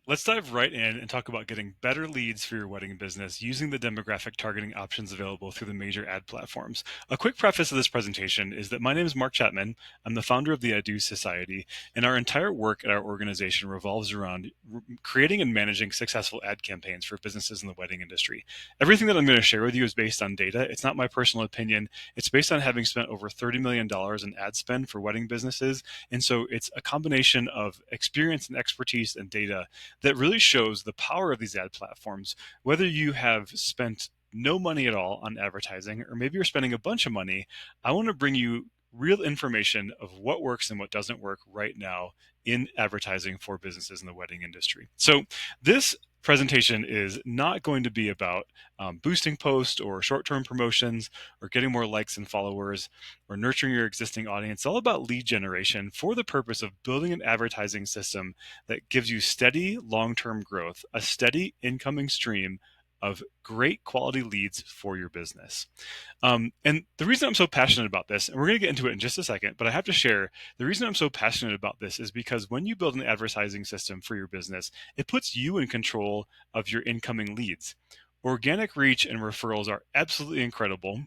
Let's dive right in and talk about getting better leads for your wedding business using the demographic targeting options available through the major ad platforms. A quick preface of this presentation is that my name is Mark Chapman. I'm the founder of the I Do Society, and our entire work at our organization revolves around creating and managing successful ad campaigns for businesses in the wedding industry. Everything that I'm going to share with you is based on data. It's not my personal opinion. It's based on having spent over $30 million in ad spend for wedding businesses. And so it's a combination of experience and expertise and data that really shows the power of these ad platforms, whether you have spent no money at all on advertising, or maybe you're spending a bunch of money. I want to bring you real information of what works and what doesn't work right now in advertising for businesses in the wedding industry. So this presentation is not going to be about boosting posts or short-term promotions or getting more likes and followers or nurturing your existing audience. It's all about lead generation for the purpose of building an advertising system that gives you steady long-term growth, a steady incoming stream of great quality leads for your business. And the reason I'm so passionate about this, and we're going to get into it in just a second, but I have to share the reason I'm so passionate about this is because when you build an advertising system for your business, it puts you in control of your incoming leads. Organic reach and referrals are absolutely incredible.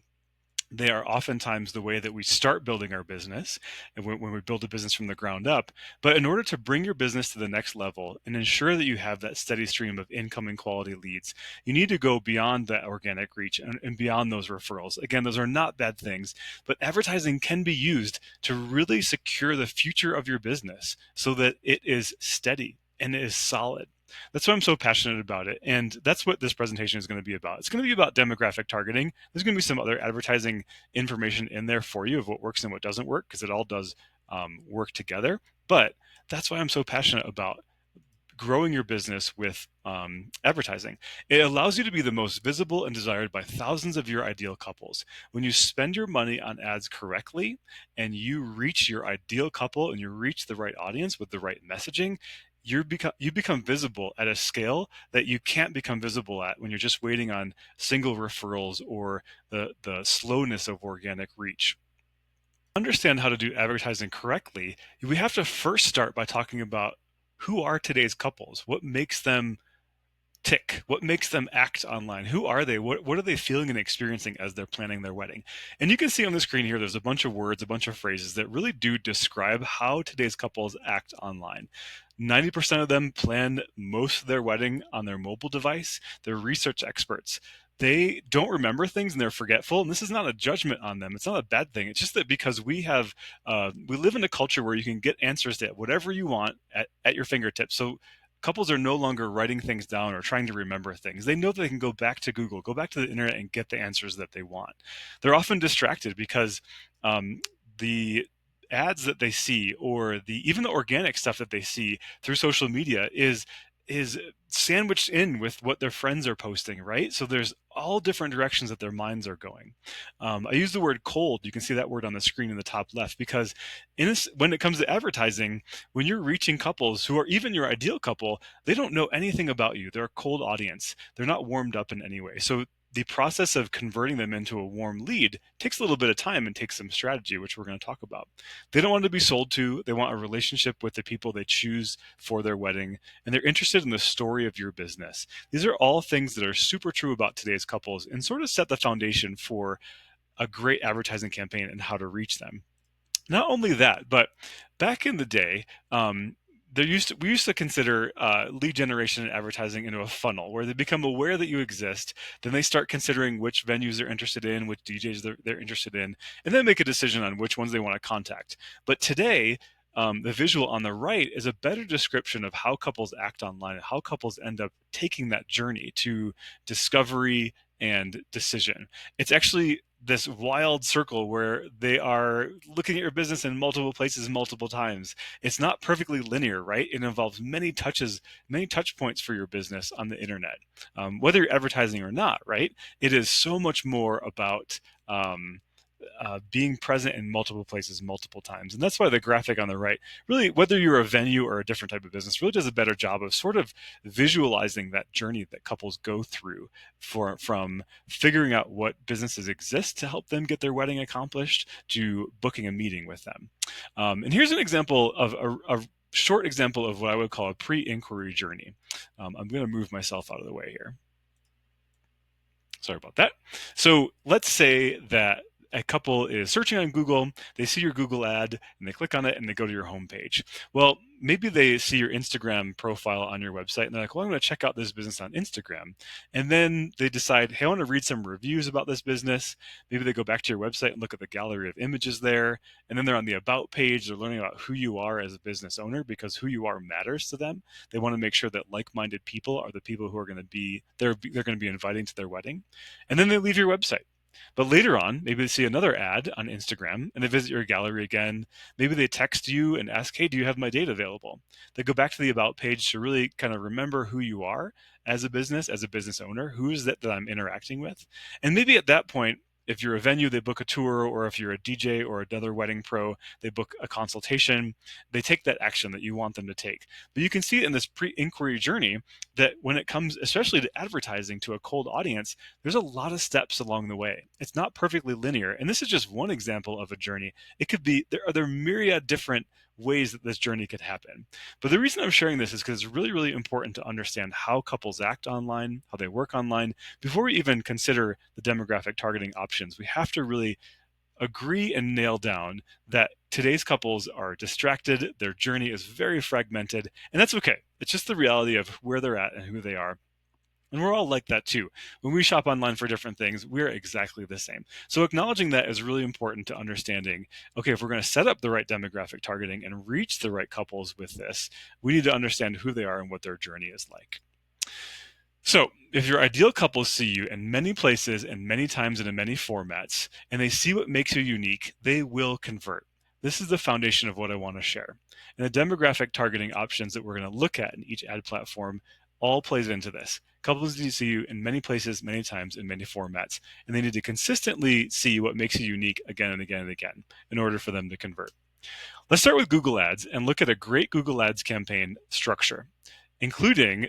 They are oftentimes the way that we start building our business and when we build a business from the ground up. But in order to bring your business to the next level and ensure that you have that steady stream of incoming quality leads, you need to go beyond that organic reach and beyond those referrals. Again, those are not bad things, but advertising can be used to really secure the future of your business so that it is steady and it is solid. That's why I'm so passionate about it. And that's what this presentation is going to be about. It's going to be about demographic targeting. There's going to be some other advertising information in there for you of what works and what doesn't work, because it all does work together. But that's why I'm so passionate about growing your business with advertising. It allows you to be the most visible and desired by thousands of your ideal couples. When you spend your money on ads correctly and you reach your ideal couple and you reach the right audience with the right messaging, you become visible at a scale that you can't become visible at when you're just waiting on single referrals or the slowness of organic reach. Understand how to do advertising correctly, we have to first start by talking about who are today's couples? What makes them tick? What makes them act online? Who are they? What are they feeling and experiencing as they're planning their wedding? And you can see on the screen here, there's a bunch of words, a bunch of phrases that really do describe how today's couples act online. 90% of them plan most of their wedding on their mobile device. They're research experts. They don't remember things and they're forgetful. And this is not a judgment on them. It's not a bad thing. It's just that because we live in a culture where you can get answers to whatever you want at your fingertips. So couples are no longer writing things down or trying to remember things. They know that they can go back to Google, go back to the internet and get the answers that they want. They're often distracted because the ads that they see or even the organic stuff that they see through social media is sandwiched in with what their friends are posting, right? So there's all different directions that their minds are going. I use the word cold. You can see that word on the screen in the top left because when it comes to advertising, when you're reaching couples who are even your ideal couple, they don't know anything about you. They're a cold audience. They're not warmed up in any way. So the process of converting them into a warm lead takes a little bit of time and takes some strategy, which we're going to talk about. They don't want to be sold to. They want a relationship with the people they choose for their wedding, and they're interested in the story of your business. These are all things that are super true about today's couples and sort of set the foundation for a great advertising campaign and how to reach them. Not only that, but back in the day, we used to consider lead generation and advertising into a funnel where they become aware that you exist. Then they start considering which venues they're interested in, which DJs they're interested in, and then make a decision on which ones they want to contact. But today, the visual on the right is a better description of how couples act online and how couples end up taking that journey to discovery and decision. It's actually this wild circle where they are looking at your business in multiple places multiple times. It's not perfectly linear, right? It involves many touches, many touch points for your business on the internet, whether you're advertising or not, right? It is so much more about being present in multiple places multiple times. And that's why the graphic on the right, really, whether you're a venue or a different type of business, really does a better job of sort of visualizing that journey that couples go through from figuring out what businesses exist to help them get their wedding accomplished to booking a meeting with them. And here's an example of a short example of what I would call a pre-inquiry journey. I'm going to move myself out of the way here. Sorry about that. So let's say that a couple is searching on Google, they see your Google ad, and they click on it, and they go to your homepage. Well, maybe they see your Instagram profile on your website, and they're like, well, I'm going to check out this business on Instagram. And then they decide, hey, I want to read some reviews about this business. Maybe they go back to your website and look at the gallery of images there, and then they're on the About page. They're learning about who you are as a business owner, because who you are matters to them. They want to make sure that like-minded people are the people who are going to be, they're going to be inviting to their wedding. And then they leave your website. But later on, maybe they see another ad on Instagram and they visit your gallery again. Maybe they text you and ask, hey, do you have my date available? They go back to the About page to really kind of remember who you are as a business owner. Who is that I'm interacting with? And maybe at that point, if you're a venue, they book a tour, or if you're a DJ or another wedding pro, they book a consultation. They take that action that you want them to take. But you can see in this pre-inquiry journey that when it comes, especially to advertising to a cold audience, there's a lot of steps along the way. It's not perfectly linear. And this is just one example of a journey. It could be, there are myriad different ways that this journey could happen. But the reason I'm sharing this is because it's really, really important to understand how couples act online, how they work online. Before we even consider the demographic targeting options, we have to really agree and nail down that today's couples are distracted, their journey is very fragmented, and that's okay. It's just the reality of where they're at and who they are. And we're all like that too. When we shop online for different things, we're exactly the same. So acknowledging that is really important to understanding, okay, if we're going to set up the right demographic targeting and reach the right couples with this, we need to understand who they are and what their journey is like. So if your ideal couples see you in many places and many times and in many formats, and they see what makes you unique, they will convert. This is the foundation of what I want to share. And the demographic targeting options that we're going to look at in each ad platform all plays into this. Couples need to see you in many places, many times, in many formats, and they need to consistently see what makes you unique again and again and again in order for them to convert. Let's start with Google Ads and look at a great Google Ads campaign structure, including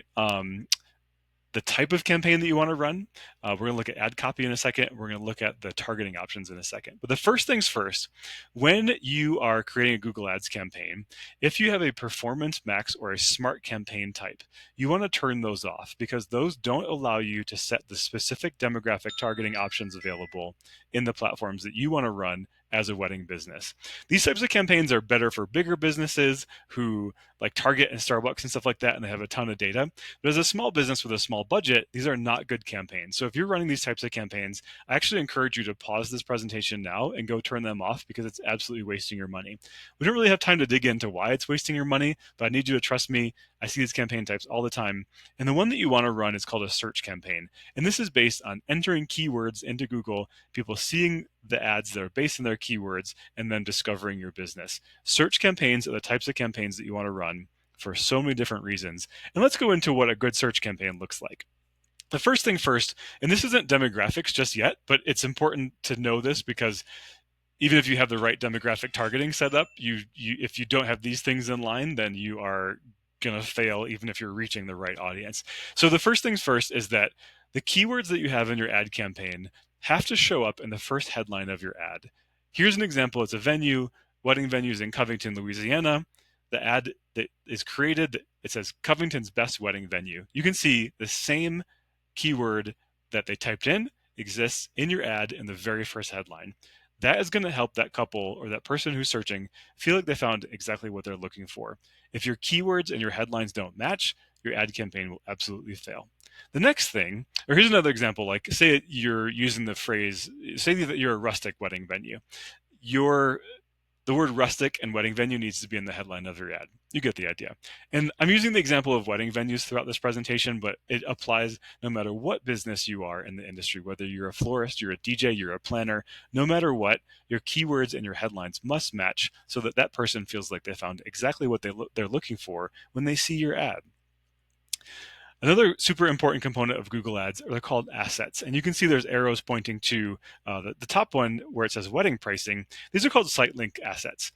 the type of campaign that you want to run. We're going to look at ad copy in a second. We're going to look at the targeting options in a second. But the first things first, when you are creating a Google Ads campaign, if you have a Performance Max or a Smart campaign type, you want to turn those off because those don't allow you to set the specific demographic targeting options available in the platforms that you want to run as a wedding business. These types of campaigns are better for bigger businesses who like Target and Starbucks and stuff like that, and they have a ton of data. But as a small business with a small budget, these are not good campaigns. So if you're running these types of campaigns, I actually encourage you to pause this presentation now and go turn them off because it's absolutely wasting your money. We don't really have time to dig into why it's wasting your money, but I need you to trust me. I see these campaign types all the time. And the one that you want to run is called a search campaign. And this is based on entering keywords into Google, people seeing the ads that are based on their keywords, and then discovering your business. Search campaigns are the types of campaigns that you want to run for so many different reasons. And let's go into what a good search campaign looks like. The first thing first, and this isn't demographics just yet, but it's important to know this because even if you have the right demographic targeting set up, if you don't have these things in line, then you are going to fail even if you're reaching the right audience. So the first things first is that the keywords that you have in your ad campaign have to show up in the first headline of your ad. Here's an example. It's a venue, wedding venues in Covington, Louisiana. The ad that is created, it says Covington's best wedding venue. You can see the same keyword that they typed in exists in your ad in the very first headline. That is going to help that couple or that person who's searching feel like they found exactly what they're looking for. If your keywords and your headlines don't match, your ad campaign will absolutely fail. The next thing, or here's another example, like say you're using the phrase, say that you're a rustic wedding venue. The word rustic and wedding venue needs to be in the headline of your ad. You get the idea. And I'm using the example of wedding venues throughout this presentation, but it applies no matter what business you are in the industry, whether you're a florist, you're a DJ, you're a planner, no matter what, your keywords and your headlines must match so that that person feels like they found exactly what they're looking for when they see your ad. Another super important component of Google Ads are called assets. And you can see there's arrows pointing to the top one where it says wedding pricing. These are called site link assets.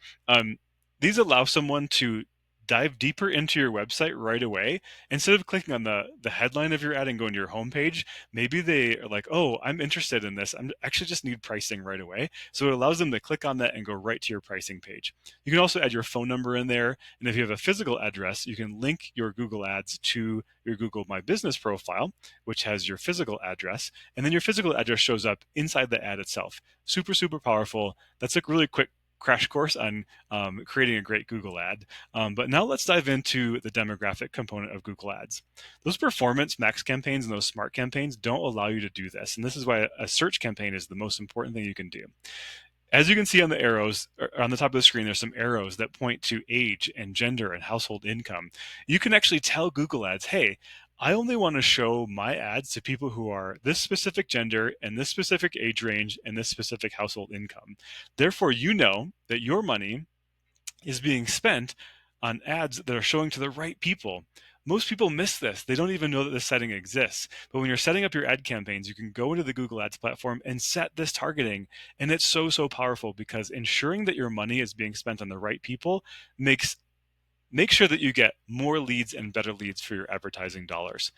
These allow someone to dive deeper into your website right away. Instead of clicking on the headline of your ad and going to your homepage, maybe they are like, oh, I'm interested in this. I actually just need pricing right away. So it allows them to click on that and go right to your pricing page. You can also add your phone number in there. And if you have a physical address, you can link your Google Ads to your Google My Business profile, which has your physical address. And then your physical address shows up inside the ad itself. Super, super powerful. That's a really quick crash course on creating a great Google ad. But now let's dive into the demographic component of Google Ads. Those performance max campaigns and those smart campaigns don't allow you to do this. And this is why a search campaign is the most important thing you can do. As you can see on the arrows, on the top of the screen, there's some arrows that point to age and gender and household income. You can actually tell Google Ads, hey, I only want to show my ads to people who are this specific gender and this specific age range and this specific household income. Therefore, you know that your money is being spent on ads that are showing to the right people. Most people miss this. They don't even know that this setting exists. But when you're setting up your ad campaigns, you can go into the Google Ads platform and set this targeting. And it's so, so powerful because ensuring that your money is being spent on the right people make sure that you get more leads and better leads for your advertising dollars.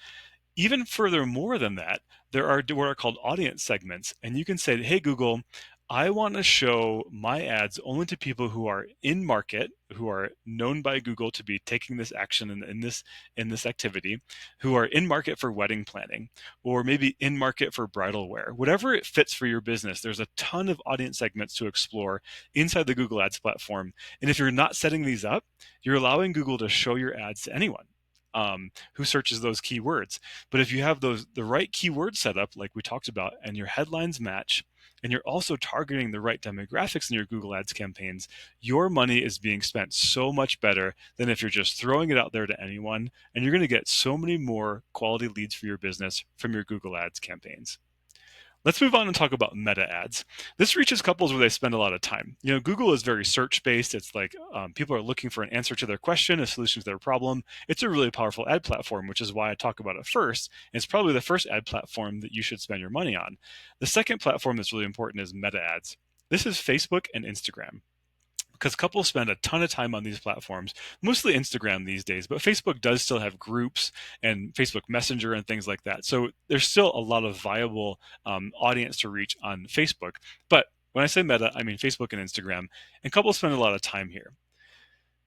Even furthermore than that, there are what are called audience segments. And you can say, hey, Google, I want to show my ads only to people who are in market, who are known by Google to be taking this action in this activity, who are in market for wedding planning, or maybe in market for bridal wear. Whatever it fits for your business, there's a ton of audience segments to explore inside the Google Ads platform. And if you're not setting these up, you're allowing Google to show your ads to anyone. Who searches those keywords. But if you have the right keywords set up, like we talked about, and your headlines match, and you're also targeting the right demographics in your Google Ads campaigns, your money is being spent so much better than if you're just throwing it out there to anyone. And you're going to get so many more quality leads for your business from your Google Ads campaigns. Let's move on and talk about meta ads. This reaches couples where they spend a lot of time. Google is very search based. It's like people are looking for an answer to their question, a solution to their problem. It's a really powerful ad platform, which is why I talk about it first. It's probably the first ad platform that you should spend your money on. The second platform that's really important is meta ads. This is Facebook and Instagram, because couples spend a ton of time on these platforms, mostly Instagram these days, but Facebook does still have groups and Facebook Messenger and things like that. So there's still a lot of viable audience to reach on Facebook. But when I say meta, I mean Facebook and Instagram, and couples spend a lot of time here.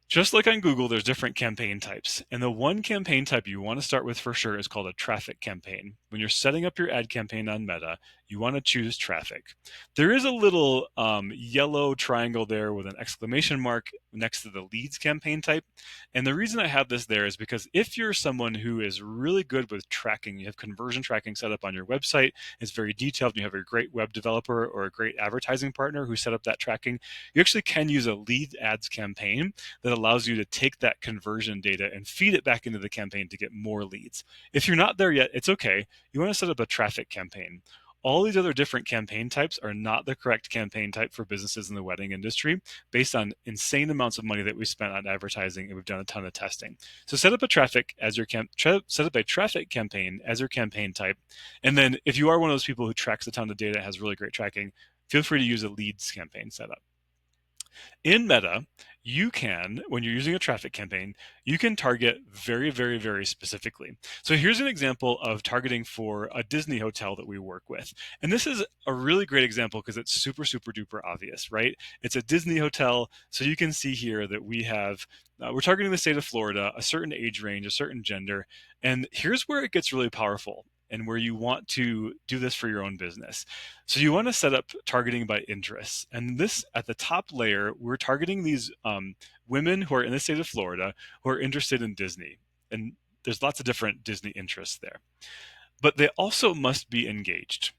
Just like on Google, there's different campaign types. And the one campaign type you want to start with for sure is called a traffic campaign. When you're setting up your ad campaign on Meta, you want to choose traffic. There is a little yellow triangle there with an exclamation mark next to the leads campaign type. And the reason I have this there is because if you're someone who is really good with tracking, you have conversion tracking set up on your website, it's very detailed, and you have a great web developer or a great advertising partner who set up that tracking, you actually can use a lead ads campaign that allows you to take that conversion data and feed it back into the campaign to get more leads. If you're not there yet, it's okay. You want to set up a traffic campaign. All these other different campaign types are not the correct campaign type for businesses in the wedding industry based on insane amounts of money that we spent on advertising, and we've done a ton of testing. So set up a traffic campaign as your campaign type. And then if you are one of those people who tracks a ton of data, has really great tracking, feel free to use a leads campaign setup. In Meta, you can, when you're using a traffic campaign, you can target very, very, very specifically. So here's an example of targeting for a Disney hotel that we work with. And this is a really great example because it's super, super duper obvious, right? It's a Disney hotel. So you can see here that we're targeting the state of Florida, a certain age range, a certain gender. And here's where it gets really powerful and where you want to do this for your own business. So you want to set up targeting by interests. And this, at the top layer, we're targeting these women who are in the state of Florida who are interested in Disney. And there's lots of different Disney interests there. But they also must be engaged,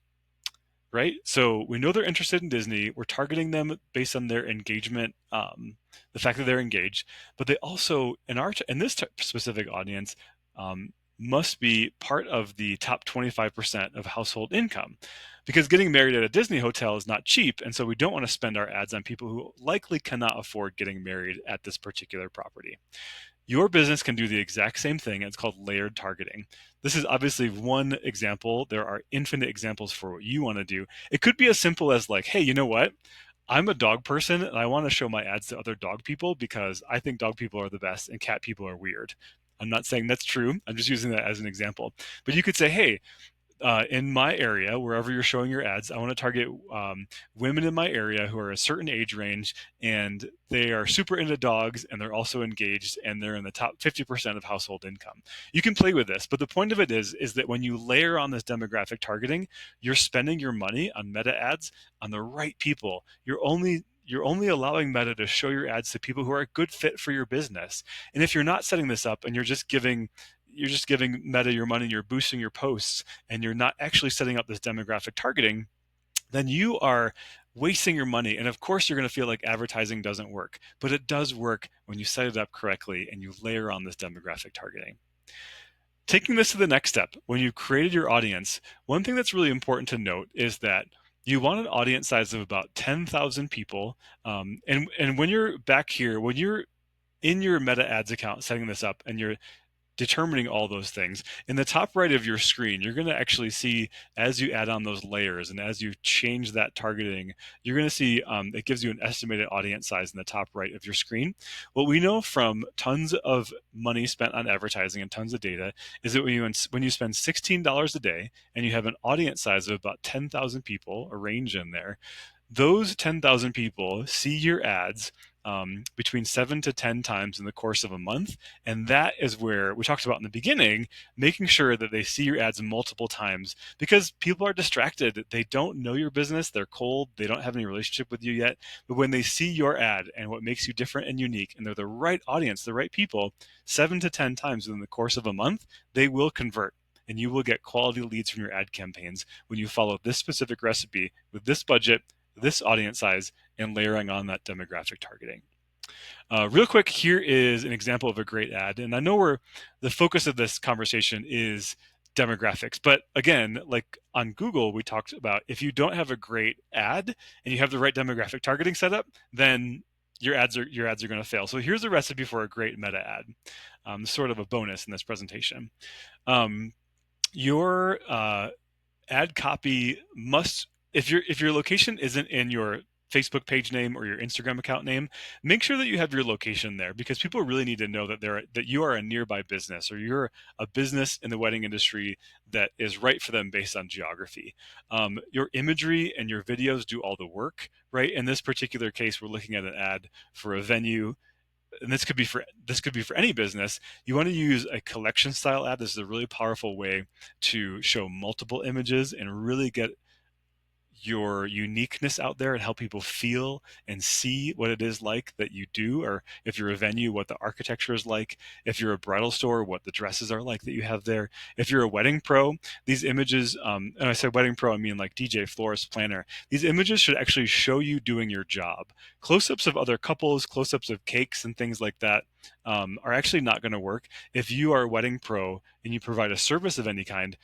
right? So we know they're interested in Disney. We're targeting them based on their engagement, the fact that they're engaged. But they also, in this specific audience, must be part of the top 25% of household income, because getting married at a Disney hotel is not cheap. And so we don't want to spend our ads on people who likely cannot afford getting married at this particular property. Your business can do the exact same thing. It's called layered targeting. This is obviously one example. There are infinite examples for what you want to do. It could be as simple as like, hey, you know what? I'm a dog person and I want to show my ads to other dog people because I think dog people are the best and cat people are weird. I'm not saying that's true. I'm just using that as an example. But you could say, hey, in my area, wherever you're showing your ads, I want to target women in my area who are a certain age range and they are super into dogs and they're also engaged and they're in the top 50% of household income. You can play with this, but the point of it is that when you layer on this demographic targeting, you're spending your money on meta ads on the right people. You're only allowing Meta to show your ads to people who are a good fit for your business. And if you're not setting this up and you're just giving Meta your money, you're boosting your posts, and you're not actually setting up this demographic targeting, then you are wasting your money. And of course, you're going to feel like advertising doesn't work, but it does work when you set it up correctly and you layer on this demographic targeting. Taking this to the next step, when you've created your audience, one thing that's really important to note is that you want an audience size of about 10,000 people. And when you're back here, when you're in your Meta Ads account setting this up and you're determining all those things. In the top right of your screen, you're going to actually see as you add on those layers and as you change that targeting, you're going to see it gives you an estimated audience size in the top right of your screen. What we know from tons of money spent on advertising and tons of data is that when you spend $16 a day and you have an audience size of about 10,000 people, a range in there, those 10,000 people see your ads between 7 to 10 times in the course of a month. And that is where we talked about in the beginning, making sure that they see your ads multiple times because people are distracted. They don't know your business. They're cold. They don't have any relationship with you yet. But when they see your ad and what makes you different and unique, and they're the right audience, the right people, 7 to 10 times within the course of a month, they will convert. And you will get quality leads from your ad campaigns when you follow this specific recipe with this budget, this audience size, and layering on that demographic targeting. Real quick, here is an example of a great ad. And I know the focus of this conversation is demographics. But again, like on Google, we talked about if you don't have a great ad and you have the right demographic targeting set up, then your ads are going to fail. So here's a recipe for a great meta ad, sort of a bonus in this presentation. Your ad copy must, if your location isn't in your Facebook page name or your Instagram account name, make sure that you have your location there because people really need to know that you are a nearby business or you're a business in the wedding industry that is right for them based on geography. Your imagery and your videos do all the work, right? In this particular case, we're looking at an ad for a venue. And this could be for any business. You want to use a collection style ad. This is a really powerful way to show multiple images and really get your uniqueness out there and help people feel and see what it is like that you do, or if you're a venue, what the architecture is like, if you're a bridal store, what the dresses are like that you have there. If you're a wedding pro, these images, and I say wedding pro, I mean like DJ, florist, planner, these images should actually show you doing your job. Close-ups of other couples, close-ups of cakes and things like that are actually not going to work. If you are a wedding pro and you provide a service of any kind,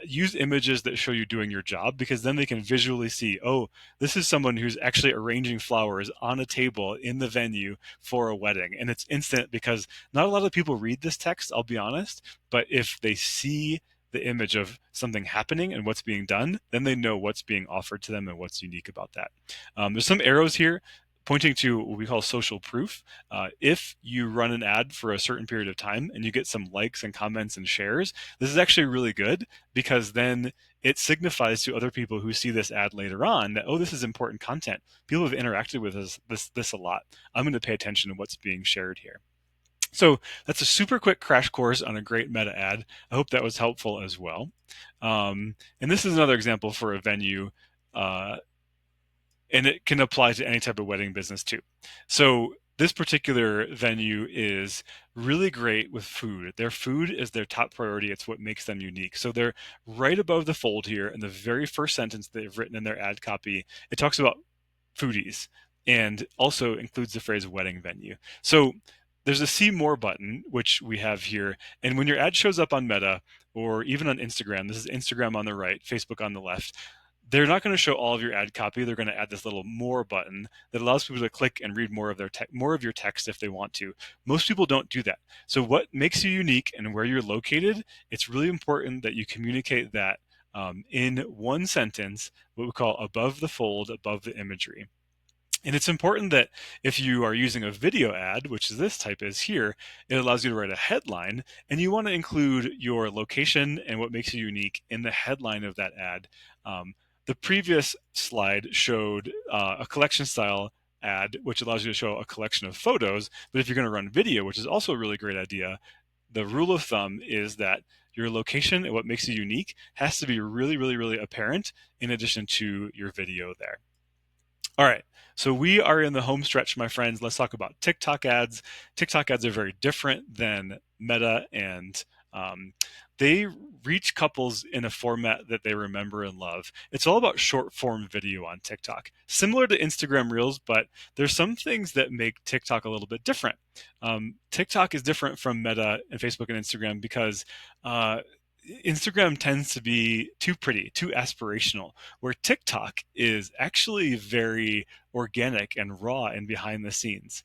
use images that show you doing your job because then they can visually see, oh, this is someone who's actually arranging flowers on a table in the venue for a wedding. And it's instant because not a lot of people read this text, I'll be honest, but if they see the image of something happening and what's being done, then they know what's being offered to them and what's unique about that. There's some arrows here pointing to what we call social proof. If you run an ad for a certain period of time and you get some likes and comments and shares, this is actually really good because then it signifies to other people who see this ad later on that, oh, this is important content. People have interacted with this a lot. I'm going to pay attention to what's being shared here. So that's a super quick crash course on a great meta ad. I hope that was helpful as well. And this is another example for a venue. And it can apply to any type of wedding business too. So this particular venue is really great with food. Their food is their top priority. It's what makes them unique. So they're right above the fold here in the very first sentence they've written in their ad copy. It talks about foodies and also includes the phrase wedding venue. So there's a see more button, which we have here. And when your ad shows up on Meta or even on Instagram, this is Instagram on the right, Facebook on the left, they're not going to show all of your ad copy. They're going to add this little more button that allows people to click and read more of your text if they want to. Most people don't do that. So what makes you unique and where you're located, it's really important that you communicate that in one sentence, what we call above the fold, above the imagery. And it's important that if you are using a video ad, which this type is here, it allows you to write a headline, and you want to include your location and what makes you unique in the headline of that ad. The previous slide showed a collection style ad, which allows you to show a collection of photos. But if you're going to run video, which is also a really great idea, the rule of thumb is that your location and what makes you unique has to be really, really, really apparent in addition to your video there. All right, so we are in the home stretch, my friends. Let's talk about TikTok ads. TikTok ads are very different than Meta, and they reach couples in a format that they remember and love. It's all about short form video on TikTok, similar to Instagram Reels, but there's some things that make TikTok a little bit different. TikTok is different from Meta and Facebook and Instagram because Instagram tends to be too pretty, too aspirational, where TikTok is actually very organic and raw and behind the scenes.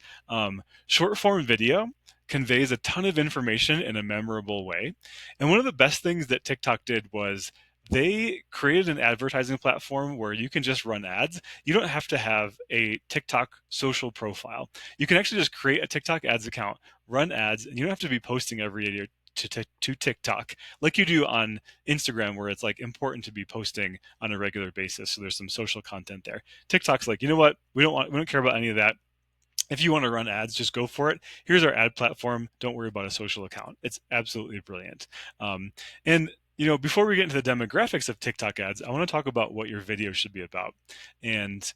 Short form video conveys a ton of information in a memorable way. And one of the best things that TikTok did was they created an advertising platform where you can just run ads. You don't have to have a TikTok social profile. You can actually just create a TikTok ads account, run ads, and you don't have to be posting every day to TikTok like you do on Instagram, where it's like important to be posting on a regular basis. So there's some social content there. TikTok's like, you know what? We don't care about any of that. If you want to run ads, just go for it. Here's our ad platform. Don't worry about a social account. It's absolutely brilliant. And before we get into the demographics of TikTok ads, I want to talk about what your video should be about. And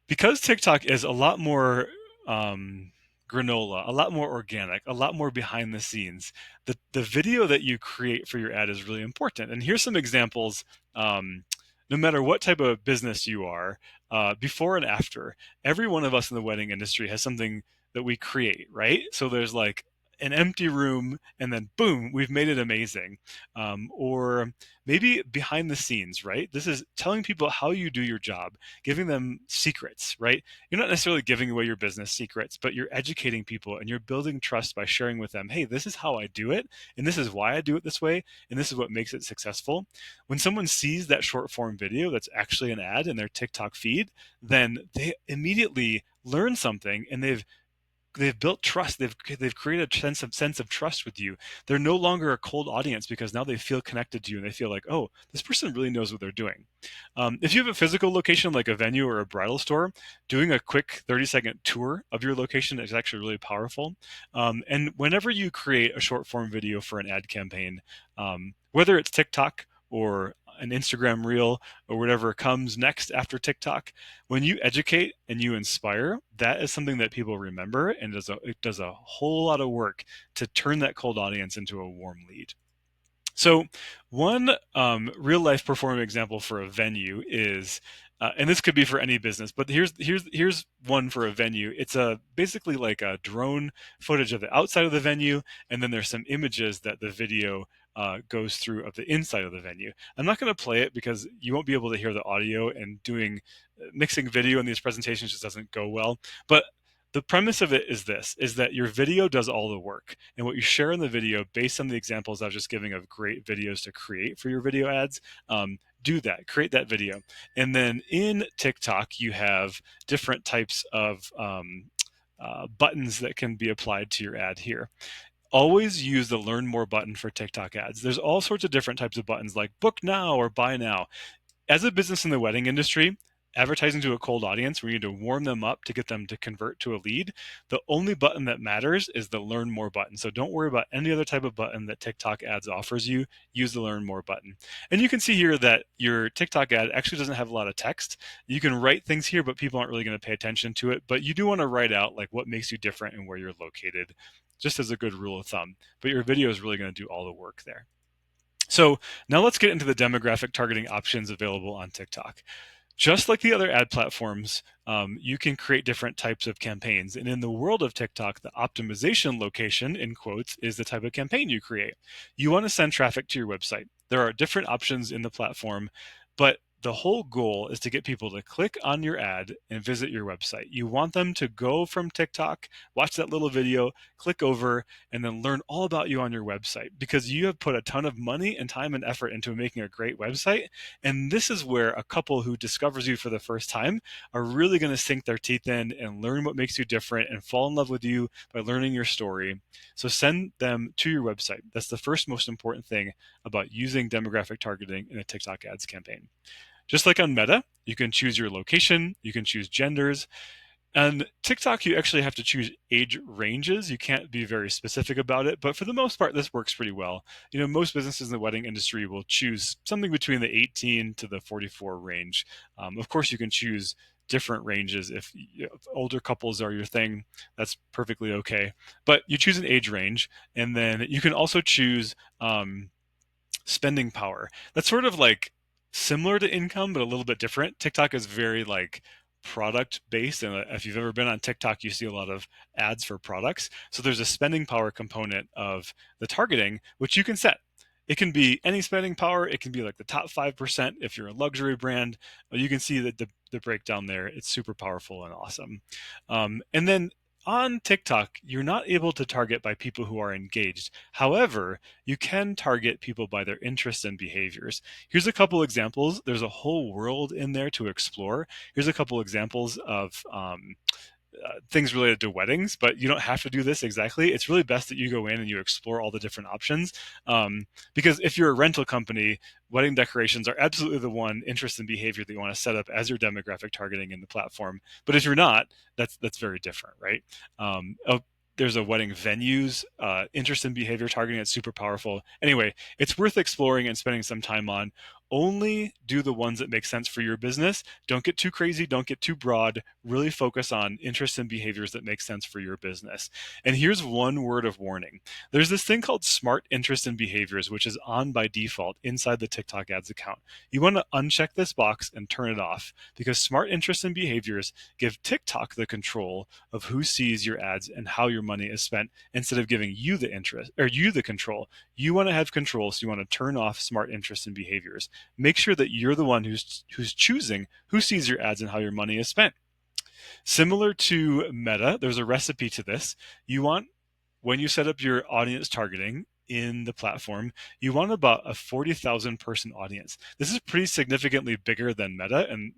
because TikTok is a lot more granola, a lot more organic, a lot more behind the scenes, the video that you create for your ad is really important. And here's some examples. No matter what type of business you are, before and after, every one of us in the wedding industry has something that we create, right? So there's like an empty room, and then boom, we've made it amazing. Or maybe behind the scenes, right? This is telling people how you do your job, giving them secrets, right? You're not necessarily giving away your business secrets, but you're educating people and you're building trust by sharing with them, hey, this is how I do it, and this is why I do it this way, and this is what makes it successful. When someone sees that short form video that's actually an ad in their TikTok feed, then they immediately learn something, and they've built trust. They've created a sense of trust with you. They're no longer a cold audience because now they feel connected to you and they feel like, oh, this person really knows what they're doing. If you have a physical location like a venue or a bridal store, doing a quick 30-second tour of your location is actually really powerful. And whenever you create a short form video for an ad campaign, whether it's TikTok or an Instagram reel or whatever comes next after TikTok, when you educate and you inspire, that is something that people remember, and it does a whole lot of work to turn that cold audience into a warm lead. So one real life performing example for a venue is, and this could be for any business, but here's one for a venue. It's basically like a drone footage of the outside of the venue, and then there's some images that the video goes through of the inside of the venue. I'm not going to play it because you won't be able to hear the audio, and mixing video in these presentations just doesn't go well. But the premise of it is that your video does all the work, and what you share in the video based on the examples I was just giving of great videos to create for your video ads, do that, create that video. And then in TikTok, you have different types of buttons that can be applied to your ad here. Always use the learn more button for TikTok ads. There's all sorts of different types of buttons like book now or buy now. As a business in the wedding industry, advertising to a cold audience, we need to warm them up to get them to convert to a lead. The only button that matters is the learn more button. So don't worry about any other type of button that TikTok ads offers you. Use the learn more button. And you can see here that your TikTok ad actually doesn't have a lot of text. You can write things here, but people aren't really going to pay attention to it. But you do want to write out like what makes you different and where you're located, just as a good rule of thumb. But your video is really going to do all the work there. So now let's get into the demographic targeting options available on TikTok. Just like the other ad platforms, you can create different types of campaigns. And in the world of TikTok, the optimization location, in quotes, is the type of campaign you create. You want to send traffic to your website. There are different options in the platform, but the whole goal is to get people to click on your ad and visit your website. You want them to go from TikTok, watch that little video, click over, and then learn all about you on your website, because you have put a ton of money and time and effort into making a great website. And this is where a couple who discovers you for the first time are really going to sink their teeth in and learn what makes you different and fall in love with you by learning your story. So send them to your website. That's the first most important thing about using demographic targeting in a TikTok ads campaign. Just like on Meta, you can choose your location, you can choose genders. On TikTok, you actually have to choose age ranges. You can't be very specific about it, but for the most part, this works pretty well. Most businesses in the wedding industry will choose something between the 18 to the 44 range. Of course, you can choose different ranges if older couples are your thing. That's perfectly okay. But you choose an age range, and then you can also choose spending power. That's sort of like similar to income, but a little bit different. TikTok is very like product based. And if you've ever been on TikTok, you see a lot of ads for products. So there's a spending power component of the targeting, which you can set. It can be any spending power. It can be like the top 5% if you're a luxury brand. You can see that the breakdown there. It's super powerful and awesome. And then on TikTok, you're not able to target by people who are engaged. However, you can target people by their interests and behaviors. Here's a couple examples. There's a whole world in there to explore. Here's a couple examples of things related to weddings, but you don't have to do this exactly. It's really best that you go in and you explore all the different options. Because if you're a rental company, wedding decorations are absolutely the one interest and behavior that you want to set up as your demographic targeting in the platform. But if you're not, that's very different, right? There's a wedding venues interest and behavior targeting that's super powerful. Anyway, it's worth exploring and spending some time on. Only do the ones that make sense for your business. Don't get too crazy. Don't get too broad. Really focus on interests and behaviors that make sense for your business. And here's one word of warning. There's this thing called smart interests and behaviors, which is on by default inside the TikTok ads account. You want to uncheck this box and turn it off, because smart interests and behaviors give TikTok the control of who sees your ads and how your money is spent, instead of giving you the interest or you the control. You want to have control, so you want to turn off smart interests and behaviors. Make sure that you're the one who's choosing who sees your ads and how your money is spent. Similar to Meta, there's a recipe to this. You want, when you set up your audience targeting in the platform, you want about a 40,000 person audience. This is pretty significantly bigger than Meta, and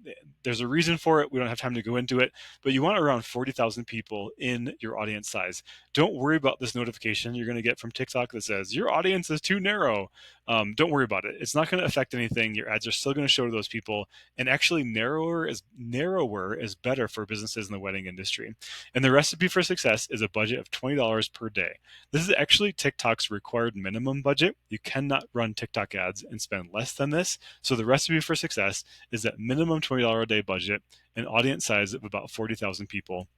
there's a reason for it. We don't have time to go into it, but you want around 40,000 people in your audience size. Don't worry about this notification you're going to get from TikTok that says your audience is too narrow. Don't worry about it. It's not going to affect anything. Your ads are still going to show to those people, and actually narrower is better for businesses in the wedding industry. And the recipe for success is a budget of $20 per day. This is actually TikTok's required minimum budget. You cannot run TikTok ads and spend less than this. So the recipe for success is that minimum $20 a day budget, an audience size of about 40,000 people,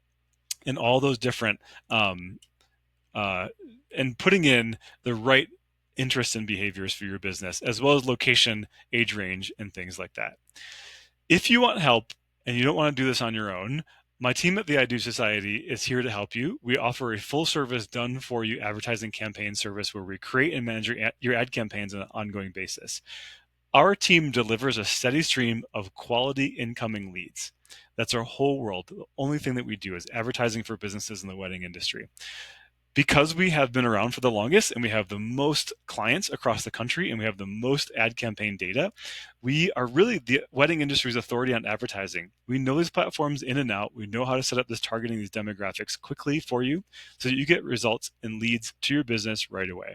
and all those different and putting in the right interests and behaviors for your business, as well as location, age range, and things like that. If you want help and you don't want to do this on your own, my team at the I Do Society is here to help you. We offer a full service, done for you advertising campaign service where we create and manage your ad campaigns on an ongoing basis. Our team delivers a steady stream of quality incoming leads. That's our whole world. The only thing that we do is advertising for businesses in the wedding industry. Because we have been around for the longest and we have the most clients across the country and we have the most ad campaign data, we are really the wedding industry's authority on advertising. We know these platforms in and out. We know how to set up this targeting, these demographics quickly for you so that you get results and leads to your business right away.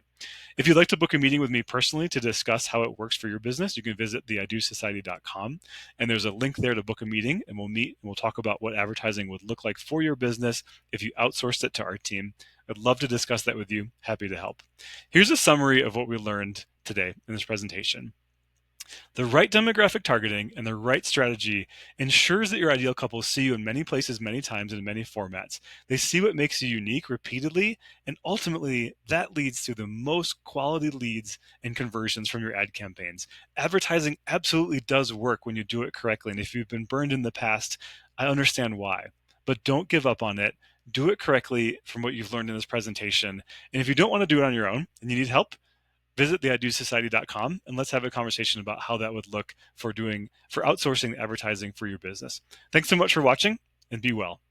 If you'd like to book a meeting with me personally to discuss how it works for your business, you can visit theidosociety.com, and there's a link there to book a meeting, and we'll meet and we'll talk about what advertising would look like for your business if you outsourced it to our team. I'd love to discuss that with you. Happy to help. Here's a summary of what we learned today in this presentation. The right demographic targeting and the right strategy ensures that your ideal couple see you in many places, many times, in many formats. They see what makes you unique repeatedly, and ultimately that leads to the most quality leads and conversions from your ad campaigns. Advertising absolutely does work when you do it correctly, and if you've been burned in the past, I understand why. But don't give up on it. Do it correctly from what you've learned in this presentation. And if you don't want to do it on your own and you need help, visit theiDoSociety.com and let's have a conversation about how that would look for outsourcing advertising for your business. Thanks so much for watching, and be well.